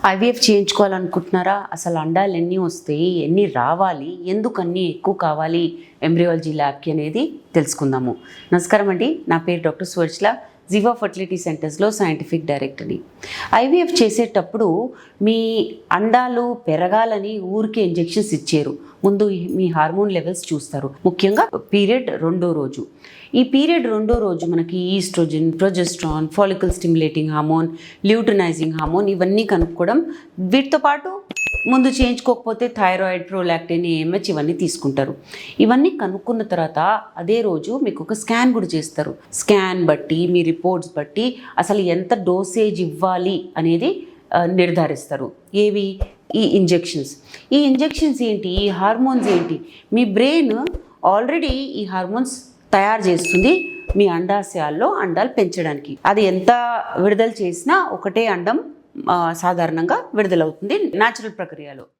IVF చేయించుకోవాలనుకుంటున్నారా? అసలు అండాలు ఎన్ని వస్తాయి, ఎన్ని రావాలి, ఎందుకు అన్నీ ఎక్కువ కావాలి ఎంబ్రియాలజీ ల్యాబ్కి అనేది తెలుసుకుందాము. నమస్కారం అండి, నా పేరు డాక్టర్ సువర్చల, జివా ఫర్టిలిటీ సెంటర్స్లో సైంటిఫిక్ డైరెక్టర్ని. ఐవీఎఫ్ చేసేటప్పుడు మీ అండాలు పెరగాలని ఊరికే ఇంజెక్షన్స్ ఇచ్చారు. ముందు మీ హార్మోన్ లెవెల్స్ చూస్తారు. ముఖ్యంగా పీరియడ్ రెండో రోజు. ఈ పీరియడ్ రెండో రోజు మనకి estrogen, progesterone, follicle stimulating hormone, luteinizing hormone ఇవన్నీ కనుక్కోవడం. వీటితో పాటు ముందు చేయించుకోకపోతే థైరాయిడ్, ప్రోలాక్టిన్, ఏఎంహెచ్ ఇవన్నీ తీసుకుంటారు. ఇవన్నీ కనుక్కున్న తర్వాత అదే రోజు మీకు ఒక స్కాన్ కూడా చేస్తారు. స్కాన్ బట్టి మీ రిపోర్ట్స్ బట్టి అసలు ఎంత డోసేజ్ ఇవ్వాలి అనేది నిర్ధారిస్తారు. ఏవి? ఈ ఇంజెక్షన్స్. ఈ ఇంజెక్షన్స్ ఏంటి, ఈ హార్మోన్స్ ఏంటి? మీ బ్రెయిన్ ఆల్రెడీ ఈ హార్మోన్స్ తయారు చేస్తుంది మీ అండాశయాల్లో అండాలు పెంచడానికి. అది ఎంత విడుదల చేసినా ఒకటే అండం సాధారణంగా విడుదలవుతుంది న్యాచురల్ ప్రక్రియలో.